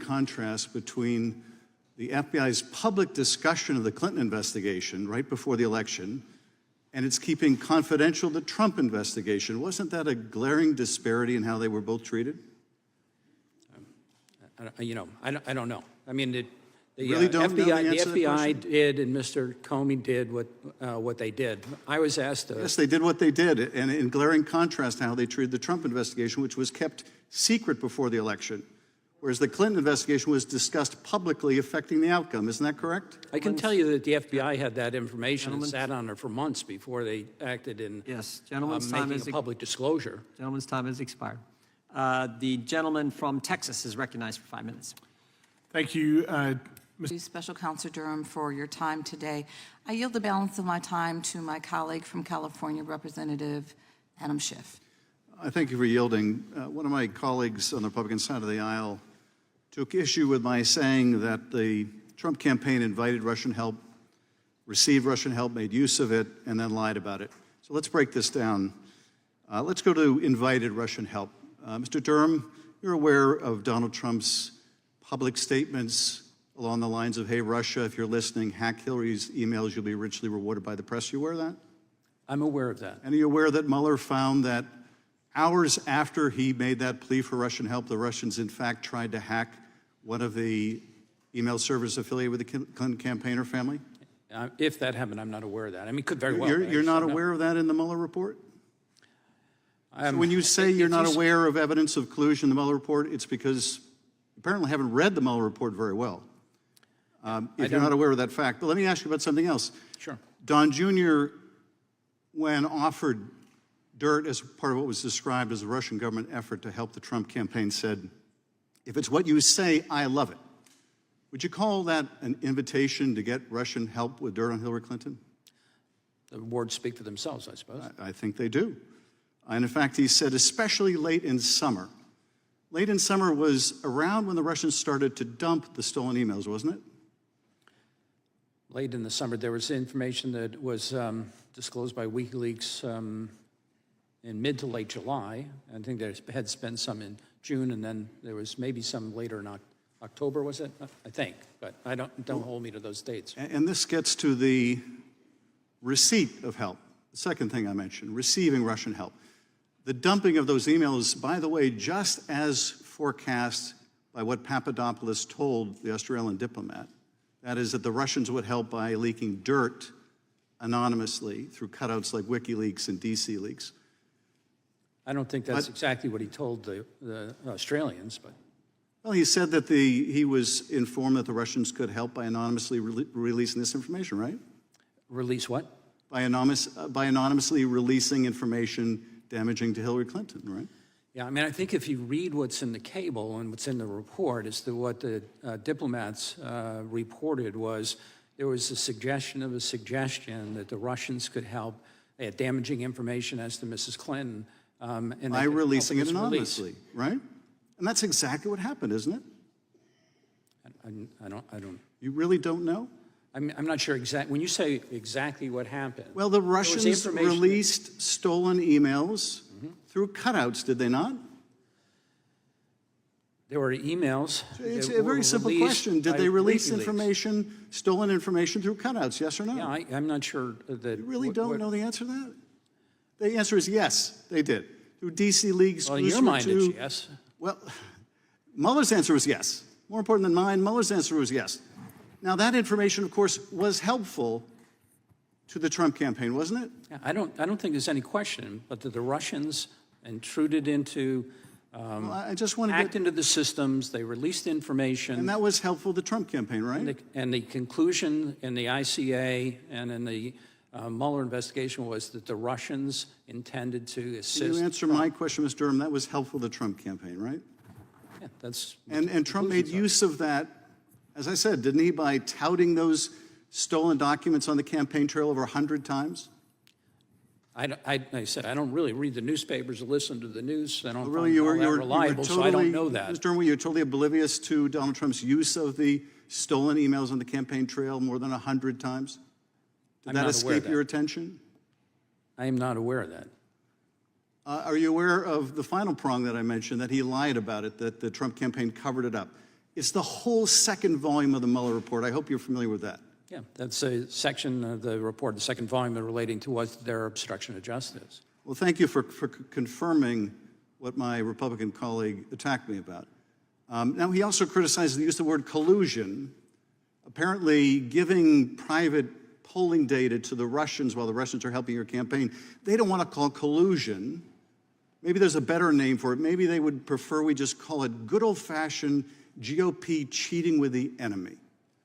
contrast between the FBI's public discussion of the Clinton investigation right before the election and its keeping confidential the Trump investigation. Wasn't that a glaring disparity in how they were both treated? I don't know. I mean, the FBI did, and Mr. Comey did what they did. I was asked to... Yes, they did what they did, and in glaring contrast to how they treated the Trump investigation, which was kept secret before the election, whereas the Clinton investigation was discussed publicly, affecting the outcome. Isn't that correct? I can tell you that the FBI had that information and sat on it for months before they acted in making a public disclosure. Gentleman's time has expired. The gentleman from Texas is recognized for 5 minutes. Thank you, Special Counsel Durham, for your time today. I yield the balance of my time to my colleague from California, Representative Adam Schiff. I thank you for yielding. One of my colleagues on the Republican side of the aisle took issue with my saying that the Trump campaign invited Russian help, received Russian help, made use of it, and then lied about it. So let's break this down. Let's go to invited Russian help. Mr. Durham, you're aware of Donald Trump's public statements along the lines of, hey, Russia, if you're listening, hack Hillary's emails, you'll be richly rewarded by the press. You aware of that? I'm aware of that. And are you aware that Mueller found that hours after he made that plea for Russian help, the Russians, in fact, tried to hack one of the email servers affiliated with the Clinton campaigner family? If that happened, I'm not aware of that. I mean, it could very well. You're not aware of that in the Mueller report? So when you say you're not aware of evidence of collusion in the Mueller report, it's because you apparently haven't read the Mueller report very well. If you're not aware of that fact. But let me ask you about something else. Sure. Don Jr., when offered dirt as part of what was described as a Russian government effort to help the Trump campaign, said, if it's what you say, I love it. Would you call that an invitation to get Russian help with dirt on Hillary Clinton? The words speak for themselves, I suppose. I think they do. And in fact, he said, especially late in summer. Late in summer was around when the Russians started to dump the stolen emails, wasn't it? Late in the summer, there was information that was disclosed by WikiLeaks in mid to late July. I think there had been some in June, and then there was maybe some later in October, was it? I think, but don't hold me to those dates. And this gets to the receipt of help. The second thing I mentioned, receiving Russian help. The dumping of those emails, by the way, just as forecast by what Papadopoulos told the Australian diplomat, that is that the Russians would help by leaking dirt anonymously through cutouts like WikiLeaks and DC Leaks. I don't think that's exactly what he told the Australians, but... Well, he said that he was informed that the Russians could help by anonymously releasing this information, right? Release what? By anonymously releasing information damaging to Hillary Clinton, right? Yeah, I mean, I think if you read what's in the cable and what's in the report as to what the diplomats reported was, there was a suggestion of a suggestion that the Russians could help. They had damaging information as to Mrs. Clinton. And by releasing it anonymously, right? And that's exactly what happened, isn't it? I don't. You really don't know? I'm not sure exactly. When you say exactly what happened. Well, the Russians released stolen emails through cutouts, did they not? There were emails. It's a very simple question. Did they release information, stolen information through cutouts, yes or no? Yeah, I'm not sure that... You really don't know the answer to that? The answer is yes, they did. Through DC League's... Well, in your mind, it's yes. Well, Mueller's answer was yes. More important than mine, Mueller's answer was yes. Now, that information, of course, was helpful to the Trump campaign, wasn't it? Yeah, I don't think there's any question, but that the Russians intruded into, hacked into the systems, they released information. And that was helpful to the Trump campaign, right? And the conclusion in the ICA and in the Mueller investigation was that the Russians intended to assist. Can you answer my question, Mr. Durham? That was helpful to the Trump campaign, right? Yeah, that's... And Trump made use of that, as I said, didn't he, by touting those stolen documents on the campaign trail over 100 times? I said, I don't really read the newspapers or listen to the news. I don't really, find that reliable, so I don't know that. Mr. Durham, were you totally oblivious to Donald Trump's use of the stolen emails on the campaign trail more than 100 times? Did that escape your attention? I am not aware of that. Are you aware of the final prong that I mentioned, that he lied about it, that the Trump campaign covered it up? It's the whole second volume of the Mueller report. I hope you're familiar with that. Yeah, that's a section of the report, the second volume, relating to what their obstruction of justice. Well, thank you for confirming what my Republican colleague attacked me about. Now, he also criticized the use of the word collusion, apparently giving private polling data to the Russians while the Russians are helping your campaign. They don't want to call collusion. Maybe there's a better name for it. Maybe they would prefer we just call it good old-fashioned GOP cheating with the enemy.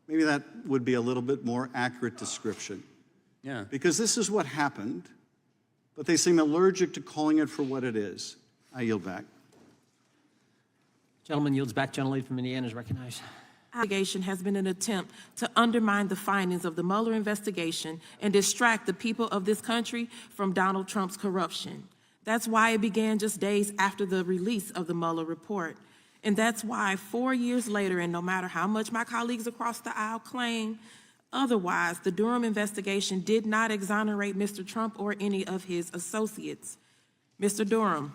Maybe that would be a little bit more accurate description. Yeah. Because this is what happened, but they seem allergic to calling it for what it is. I yield back. Gentleman yields back. Gentlelady from Indiana is recognized. Allegation has been an attempt to undermine the findings of the Mueller investigation and distract the people of this country from Donald Trump's corruption. That's why it began just days after the release of the Mueller report. And that's why 4 years later, and no matter how much my colleagues across the aisle claim otherwise, the Durham investigation did not exonerate Mr. Trump or any of his associates. Mr. Durham,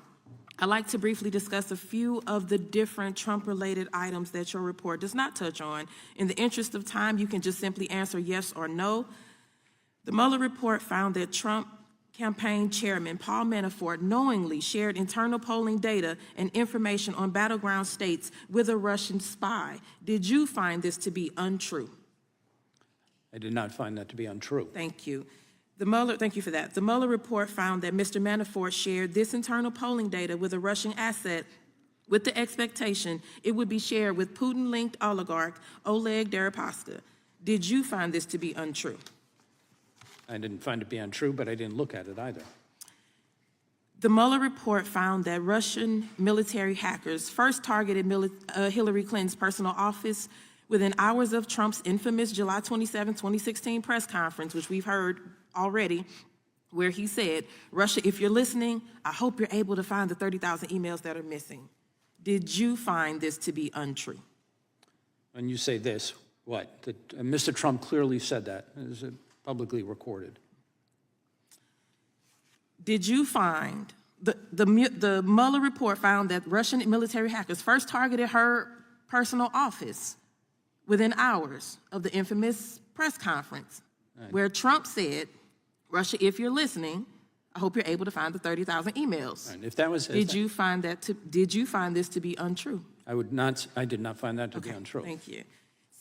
I'd like to briefly discuss a few of the different Trump-related items that your report does not touch on. In the interest of time, you can just simply answer yes or no. The Mueller report found that Trump campaign chairman Paul Manafort knowingly shared internal polling data and information on battleground states with a Russian spy. Did you find this to be untrue? I did not find that to be untrue. Thank you. Thank you for that. The Mueller report found that Mr. Manafort shared this internal polling data with a Russian asset with the expectation it would be shared with Putin-linked oligarch Oleg Deripaska. Did you find this to be untrue? I didn't find it to be untrue, but I didn't look at it either. The Mueller report found that Russian military hackers first targeted Hillary Clinton's personal office within hours of Trump's infamous July 27, 2016 press conference, which we've heard already, where he said, "Russia, if you're listening, I hope you're able to find the 30,000 emails that are missing." Did you find this to be untrue? When you say this, what? That Mr. Trump clearly said that. Is it publicly recorded? Did you find, the Mueller report found that Russian military hackers first targeted her personal office within hours of the infamous press conference, where Trump said, "Russia, if you're listening, I hope you're able to find the 30,000 emails." And if that was, Did you find this to be untrue? I did not find that to be untrue. Thank you.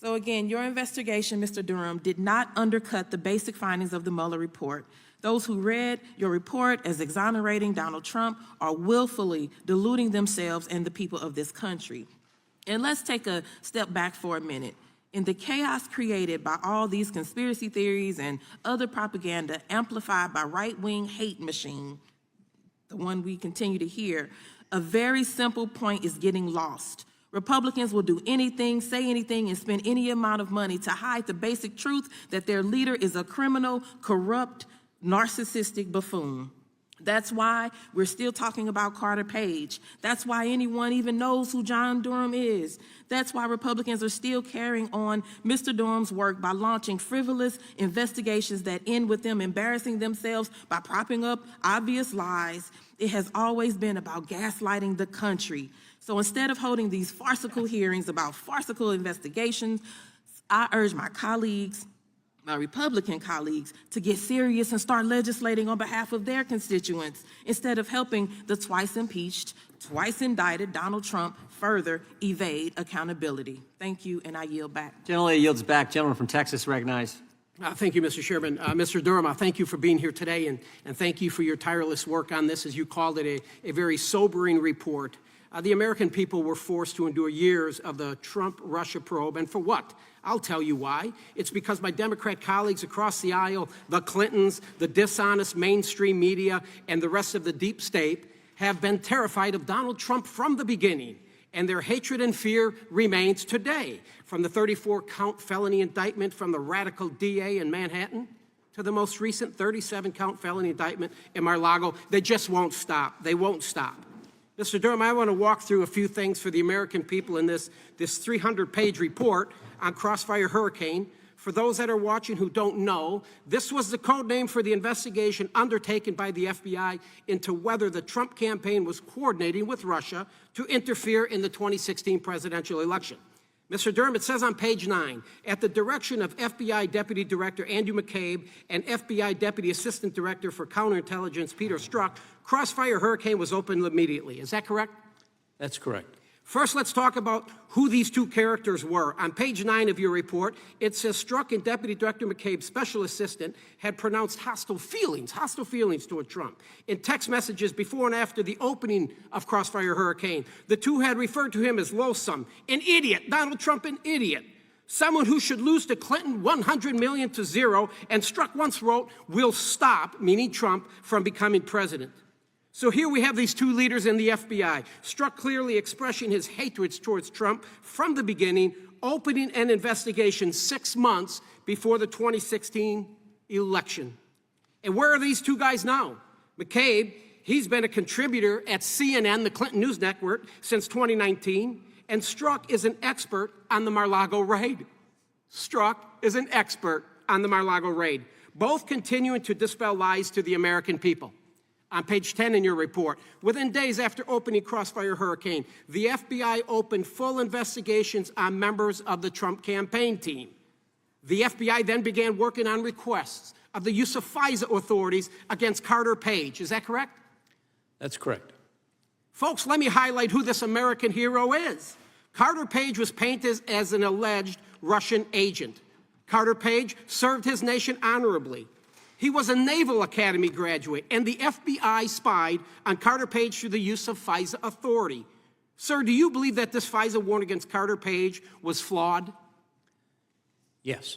So again, your investigation, Mr. Durham, did not undercut the basic findings of the Mueller report. Those who read your report as exonerating Donald Trump are willfully deluding themselves and the people of this country. And let's take a step back for a minute. In the chaos created by all these conspiracy theories and other propaganda amplified by right-wing hate machine, the one we continue to hear, a very simple point is getting lost. Republicans will do anything, say anything, and spend any amount of money to hide the basic truth that their leader is a criminal, corrupt, narcissistic buffoon. That's why we're still talking about Carter Page. That's why anyone even knows who John Durham is. That's why Republicans are still carrying on Mr. Durham's work by launching frivolous investigations that end with them embarrassing themselves by propping up obvious lies. It has always been about gaslighting the country. So instead of holding these farcical hearings about farcical investigations, I urge my colleagues, my Republican colleagues, to get serious and start legislating on behalf of their constituents instead of helping the twice impeached, twice indicted Donald Trump further evade accountability. Thank you, and I yield back. Gentlelady yields back. Gentleman from Texas recognized. Thank you, Mr. Chairman. Mr. Durham, I thank you for being here today, and thank you for your tireless work on this, as you called it, a very sobering report. The American people were forced to endure years of the Trump-Russia probe, and for what? I'll tell you why. It's because my Democrat colleagues across the aisle, the Clintons, the dishonest mainstream media, and the rest of the deep state have been terrified of Donald Trump from the beginning, and their hatred and fear remains today. From the 34-count felony indictment from the radical DA in Manhattan to the most recent 37-count felony indictment in Mar-a-Lago, they just won't stop. They won't stop. Mr. Durham, I want to walk through a few things for the American people in this 300-page report on Crossfire Hurricane. For those that are watching who don't know, this was the code name for the investigation undertaken by the FBI into whether the Trump campaign was coordinating with Russia to interfere in the 2016 presidential election. Mr. Durham, it says on page 9, at the direction of FBI Deputy Director Andrew McCabe and FBI Deputy Assistant Director for Counterintelligence Peter Strzok, Crossfire Hurricane was opened immediately. Is that correct? That's correct. First, let's talk about who these two characters were. On page 9 of your report, it says Strzok and Deputy Director McCabe's special assistant had pronounced hostile feelings toward Trump in text messages before and after the opening of Crossfire Hurricane. The two had referred to him as loathsome, an idiot, Donald Trump, an idiot, someone who should lose to Clinton 100 million to 0, and Strzok once wrote, "We'll stop," meaning Trump, "from becoming president." So here we have these two leaders in the FBI, Strzok clearly expressing his hatred towards Trump from the beginning, opening an investigation 6 months before the 2016 election. And where are these two guys now? McCabe, he's been a contributor at CNN, the Clinton News Network, since 2019, and Strzok is an expert on the Mar-a-Lago raid. Strzok is an expert on the Mar-a-Lago raid, both continuing to dispel lies to the American people. On page 10 in your report, within days after opening Crossfire Hurricane, the FBI opened full investigations on members of the Trump campaign team. The FBI then began working on requests of the use of FISA authorities against Carter Page. Is that correct? That's correct. Folks, let me highlight who this American hero is. Carter Page was painted as an alleged Russian agent. Carter Page served his nation honorably. He was a Naval Academy graduate, and the FBI spied on Carter Page through the use of FISA authority. Sir, do you believe that this FISA warrant against Carter Page was flawed? Yes.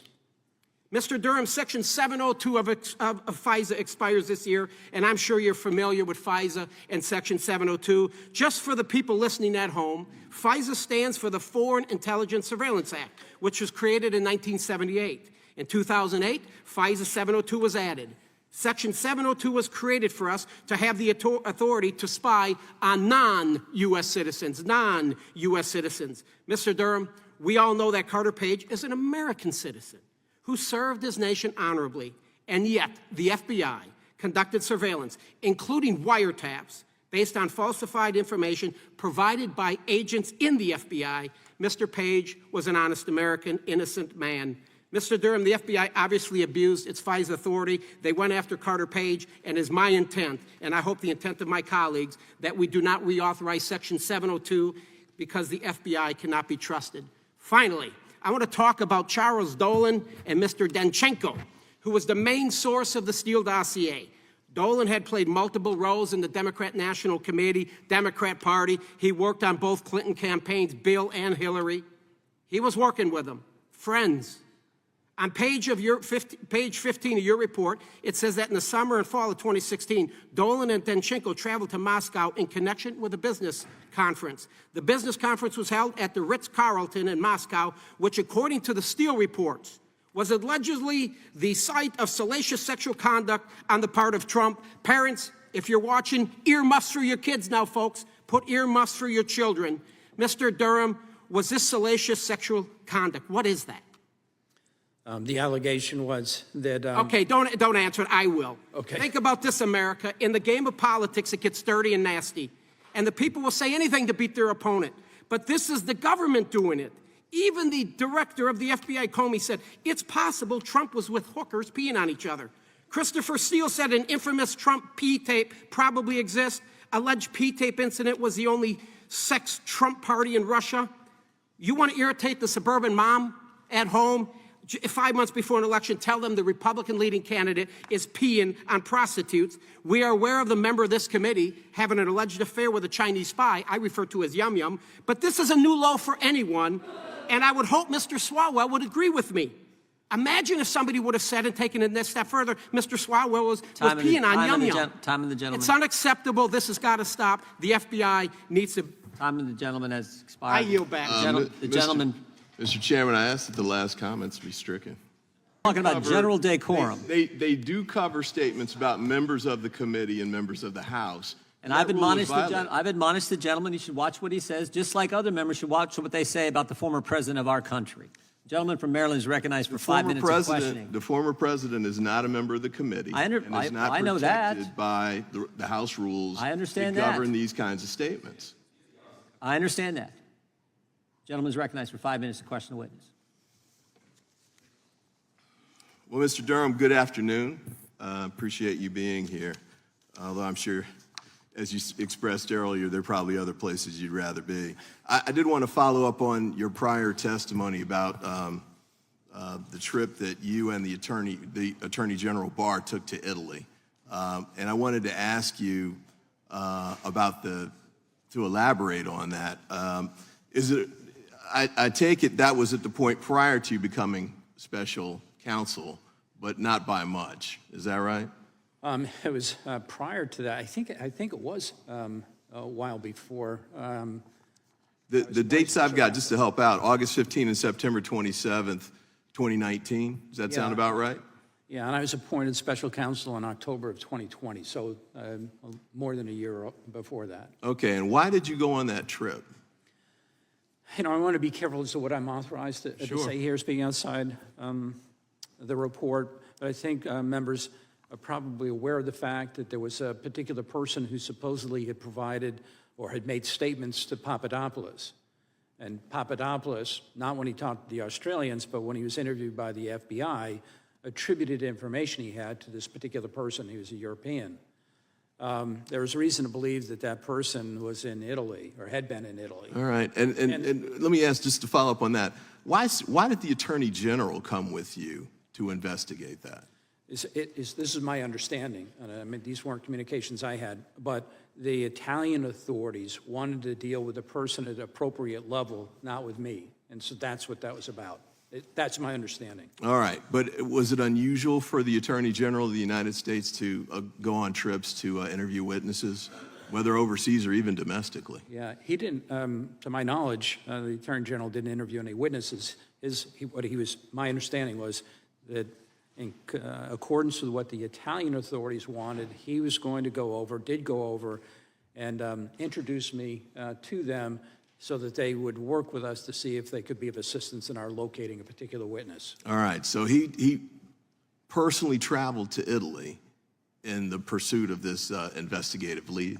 Mr. Durham, Section 702 of FISA expires this year, and I'm sure you're familiar with FISA and Section 702. Just for the people listening at home, FISA stands for the Foreign Intelligence Surveillance Act, which was created in 1978. In 2008, FISA 702 was added. Section 702 was created for us to have the authority to spy on non-U.S. citizens, Mr. Durham, we all know that Carter Page is an American citizen who served his nation honorably, and yet the FBI conducted surveillance, including wiretaps, based on falsified information provided by agents in the FBI. Mr. Page was an honest American, innocent man. Mr. Durham, the FBI obviously abused its FISA authority. They went after Carter Page, and it is my intent, and I hope the intent of my colleagues, that we do not reauthorize Section 702 because the FBI cannot be trusted. Finally, I want to talk about Charles Dolan and Mr. Danchenko, who was the main source of the Steele dossier. Dolan had played multiple roles in the Democrat National Committee, Democrat Party. He worked on both Clinton campaigns, Bill and Hillary. He was working with them, friends. On page 15 of your report, it says that in the summer and fall of 2016, Dolan and Danchenko traveled to Moscow in connection with a business conference. The business conference was held at the Ritz-Carlton in Moscow, which, according to the Steele reports, was allegedly the site of salacious sexual conduct on the part of Trump. Parents, if you're watching, earmuffs for your kids now, folks. Put earmuffs for your children. Mr. Durham, was this salacious sexual conduct? What is that? The allegation was that... Okay, don't answer it. I will. Okay. Think about this, America. In the game of politics, it gets dirty and nasty. And the people will say anything to beat their opponent. But this is the government doing it. Even the director of the FBI, Comey, said, it's possible Trump was with hookers peeing on each other. Christopher Steele said an infamous Trump pee tape probably exists. Alleged pee tape incident was the only sex Trump party in Russia. You want to irritate the suburban mom at home? 5 months before an election, tell them the Republican leading candidate is peeing on prostitutes. We are aware of the member of this committee having an alleged affair with a Chinese spy, I refer to as Yum Yum, but this is a new low for anyone, and I would hope Mr. Swalwell would agree with me. Imagine if somebody would have said and taken it this step further, Mr. Swalwell was peeing on Yum Yum. Time of the gentleman. It's unacceptable. This has got to stop. The FBI needs to... Time of the gentleman has expired. I yield back. The gentleman... Mr. Chairman, I ask that the last comments be stricken. Talking about general decorum. They do cover statements about members of the committee and members of the House. And I've admonished the gentleman, he should watch what he says, just like other members should watch what they say about the former president of our country. The gentleman from Maryland is recognized for 5 minutes of questioning. The former president is not a member of the committee. I know that. Protected by the House rules I understand that that. govern these kinds of statements. I understand that. Gentleman is recognized for 5 minutes to question the witness. Well, Mr. Durham, good afternoon. Appreciate you being here. Although I'm sure, as you expressed earlier, there are probably other places you'd rather be. I did want to follow up on your prior testimony about the trip that you and the Attorney General Barr took to Italy. And I wanted to ask you to elaborate on that. I take it that was at the point prior to you becoming special counsel, but not by much. Is that right? It was prior to that. I think it was a while before. The dates I've got, just to help out, August 15 and September 27th, 2019. Does that sound about right? Yeah, and I was appointed special counsel in October of 2020, so more than a year before that. Okay, and why did you go on that trip? You know, I want to be careful as to what I'm authorized to say here, speaking outside the report, but I think members are probably aware of the fact that there was a particular person who supposedly had provided or had made statements to Papadopoulos. And Papadopoulos, not when he talked to the Australians, but when he was interviewed by the FBI, attributed information he had to this particular person who was a European. There was reason to believe that that person was in Italy or had been in Italy. All right, and let me ask, just to follow up on that, why did the Attorney General come with you to investigate that? This is my understanding. And I mean, these weren't communications I had, but the Italian authorities wanted to deal with the person at an appropriate level, not with me. And so that's what that was about. That's my understanding. All right, but was it unusual for the Attorney General of the United States to go on trips to interview witnesses, whether overseas or even domestically? Yeah, he didn't, to my knowledge, the Attorney General didn't interview any witnesses. My understanding was that in accordance with what the Italian authorities wanted, he was going to did go over, and introduce me to them so that they would work with us to see if they could be of assistance in our locating a particular witness. All right, so he personally traveled to Italy in the pursuit of this investigative lead?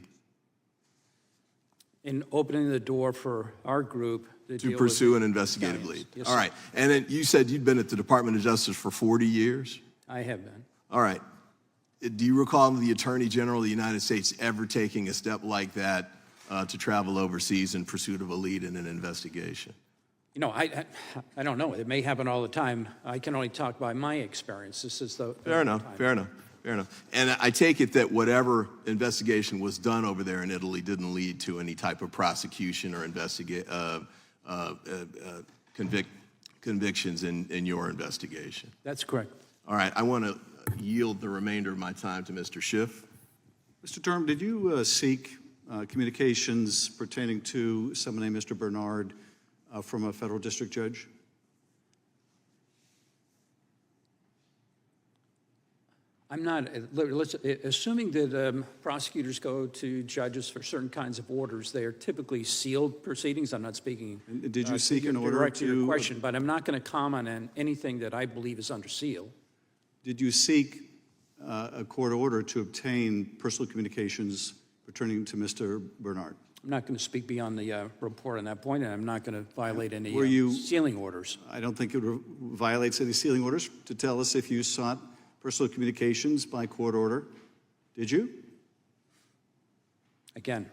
In opening the door for our group To pursue an investigative lead. Yes, All right, and then you said you'd been at the Department of Justice for 40 years? I have been. All right. Do you recall the Attorney General of the United States ever taking a step like that to travel overseas in pursuit of a lead in an investigation? You know, I don't know. It may happen all the time. I can only talk by my experience. This is the Fair enough. And I take it that whatever investigation was done over there in Italy didn't lead to any type of prosecution or convictions in your investigation. That's correct. All right, I want to yield the remainder of my time to Mr. Schiff. Mr. Durham, did you seek communications pertaining to someone named Mr. Bernard from a federal district judge? I'm not, assuming that prosecutors go to judges for certain kinds of orders, they are typically sealed proceedings. I'm not speaking. Did you seek an order direct to your to question, but I'm not going to comment on anything that I believe is under seal. Did you seek a court order to obtain personal communications pertaining to Mr. Bernard? I'm not going to speak beyond the report on that point, and I'm not going to violate any sealing orders. I don't think it violates any sealing orders to tell us if you sought personal communications by court order. Did you? Again,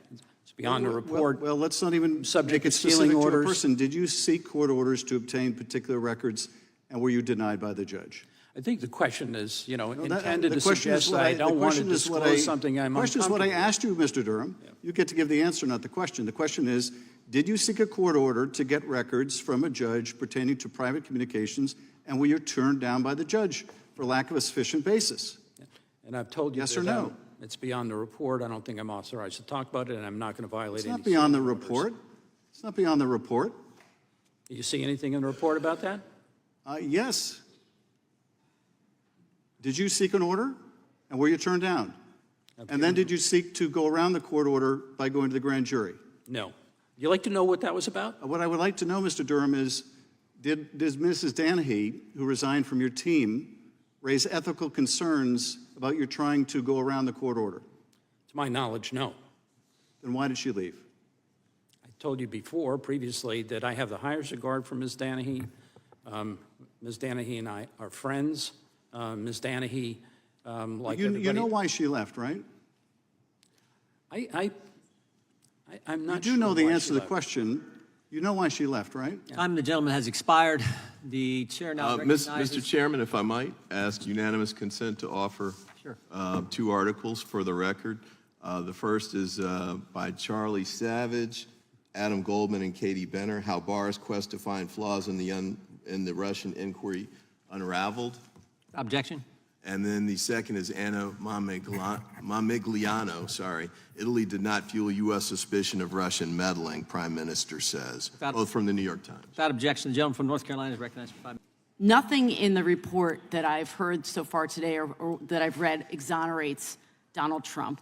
it's beyond the report. Well, let's not even Subject make it to sealing specific to a orders. person. Did you seek court orders to obtain particular records, and were you denied by the judge? I think the question is, you know, No, intended the to question is suggest what that I don't want to the question is what disclose something I'm The question is what I uncomfortable asked you, Mr. Durham. You get to give the answer, not the question. The question is, did you seek a court order to get records from a judge pertaining to private communications, and were you turned down by the judge for lack of a sufficient basis? And I've told you Yes that or no? It's beyond the report. I don't think I'm authorized to talk about it, and I'm not going to violate It's any not beyond the sealing orders. report. It's not beyond the report. Do you see anything in the report about that? Yes. Did you seek an order, and were you turned down? And then did you seek to go around the court order by going to the grand jury? No. You like to know what that was about? What I would like to know, Mr. Durham, is did Mrs. Danahy, who resigned from your team, raise ethical concerns about your trying to go around the court order? To my knowledge, no. Then why did she leave? I told you before, previously, that I have the highest regard for Ms. Danahy. Ms. Danahy and I are friends. Ms. Danahy, like everybody... You know why she left, right? I'm not You sure do know the why answer she to the left. question. You know why she left, right? Time of the gentleman has expired. The chair now recognizes... Mr. Chairman, if I might ask unanimous consent to offer Sure. 2 articles for the record. The first is by Charlie Savage, Adam Goldman, and Katie Benner, How Barr's Quest to Find Flaws in the Russian Inquiry Unraveled. Objection? And then the second is Anna Mamigliano, Italy did not fuel U.S. suspicion of Russian meddling, Prime Minister says, both from the New York Times. Without objection, the gentleman from North Carolina is recognized for 5 minutes. Nothing in the report that I've heard so far today or that I've read exonerates Donald Trump.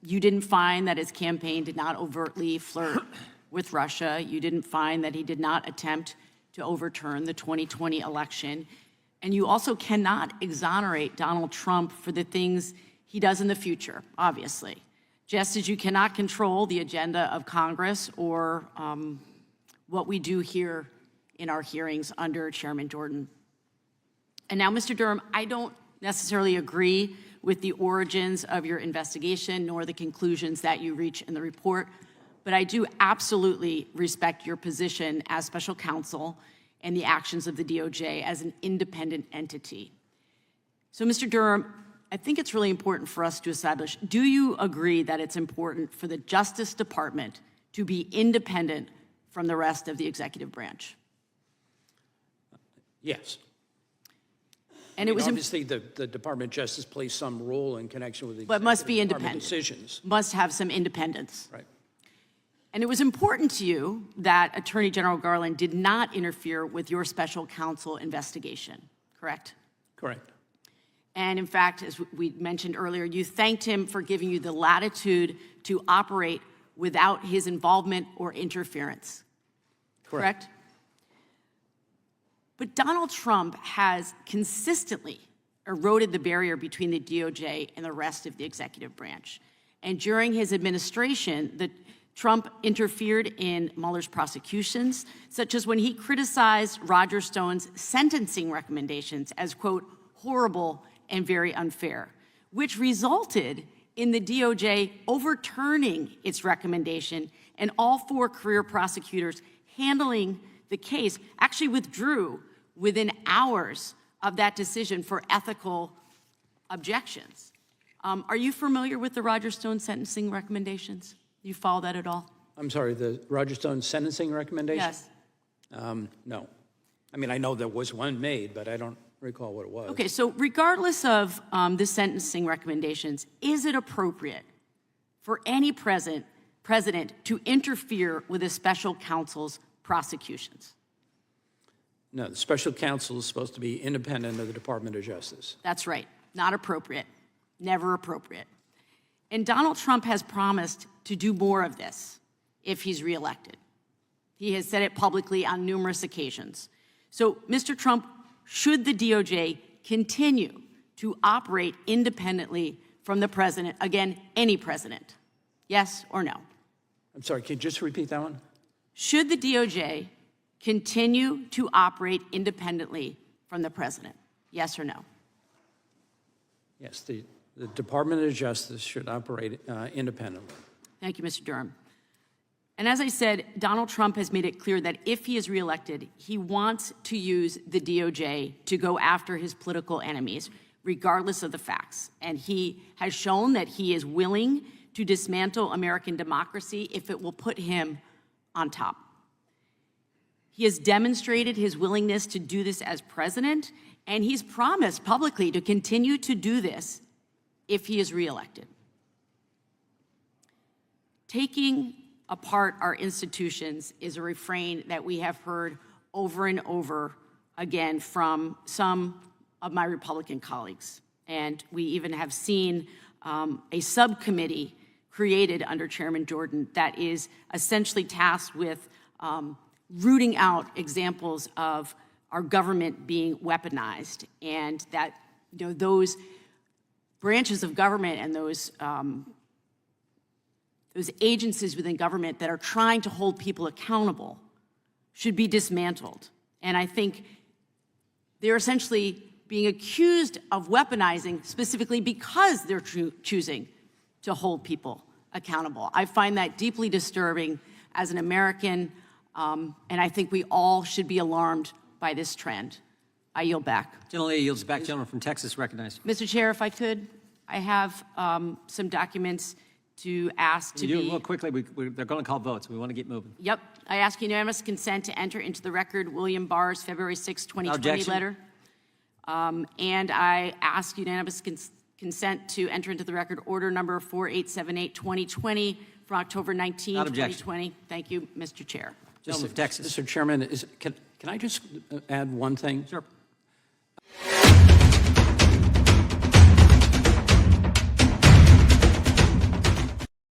You didn't find that his campaign did not overtly flirt with Russia. You didn't find that he did not attempt to overturn the 2020 election. And you also cannot exonerate Donald Trump for the things he does in the future, obviously. Just as you cannot control the agenda of Congress or what we do here in our hearings under Chairman Jordan. And now, Mr. Durham, I don't necessarily agree with the origins of your investigation nor the conclusions that you reach in the report, but I do absolutely respect your position as special counsel and the actions of the DOJ as an independent entity. So, Mr. Durham, I think it's really important for us to establish, do you agree that it's important for the Justice Department to be independent from the rest of the executive branch? Yes. And it was obviously the Department of Justice plays some role in connection with the but must be Executive Department independent. decisions. Must have some independence. Right. And it was important to you that Attorney General Garland did not interfere with your special counsel investigation, correct? Correct. And in fact, as we mentioned earlier, you thanked him for giving you the latitude to operate without his involvement or interference, correct? But Donald Trump has consistently eroded the barrier between the DOJ and the rest of the executive branch. And during his administration, Trump interfered in Mueller's prosecutions, such as when he criticized Roger Stone's sentencing recommendations as, quote, horrible and very unfair, which resulted in the DOJ overturning its recommendation, and all 4 career prosecutors handling the case actually withdrew within hours of that decision for ethical objections. Are you familiar with the Roger Stone sentencing recommendations? You follow that at all? I'm sorry, the Roger Stone sentencing recommendation? Yes. No. I mean, I know there was one made, but I don't recall what it was. Okay, so regardless of the sentencing recommendations, is it appropriate for any president to interfere with a special counsel's prosecutions? No, the special counsel is supposed to be independent of the Department of Justice. That's right. Not appropriate. Never appropriate. And Donald Trump has promised to do more of this if he's reelected. He has said it publicly on numerous occasions. So, Mr. Trump, should the DOJ continue to operate independently from the president, again, any president? Yes or no? I'm sorry, can you just repeat that one? Should the DOJ continue to operate independently from the president? Yes or no? Yes, the Department of Justice should operate independently. Thank you, Mr. Durham. And as I said, Donald Trump has made it clear that if he is reelected, he wants to use the DOJ to go after his political enemies, regardless of the facts. And he has shown that he is willing to dismantle American democracy if it will put him on top. He has demonstrated his willingness to do this as president, and he's promised publicly to continue to do this if he is reelected. Taking apart our institutions is a refrain that we have heard over and over again from some of my Republican colleagues. And we even have seen a subcommittee created under Chairman Jordan that is essentially tasked with rooting out examples of our government being weaponized, and that those branches of government and those those agencies within government that are trying to hold people accountable should be dismantled. And I think they're essentially being accused of weaponizing specifically because they're choosing to hold people accountable. I find that deeply disturbing as an American, and I think we all should be alarmed by this trend. I yield back. Gentlelady yields back. Gentleman from Texas recognized. Mr. Chair, if I could, I have some documents to ask to You do it be... real quickly. They're going to call votes. We want to get moving. Yep. I ask unanimous consent to enter into the record William Barr's February 6, 2020 Objection. letter. And I ask unanimous consent to enter into the record order number 4878-2020 from October 19, Without objection. 2020. Thank you, Mr. Chair. Gentleman from Texas. Mr. Chairman, can I just add one thing? Sure.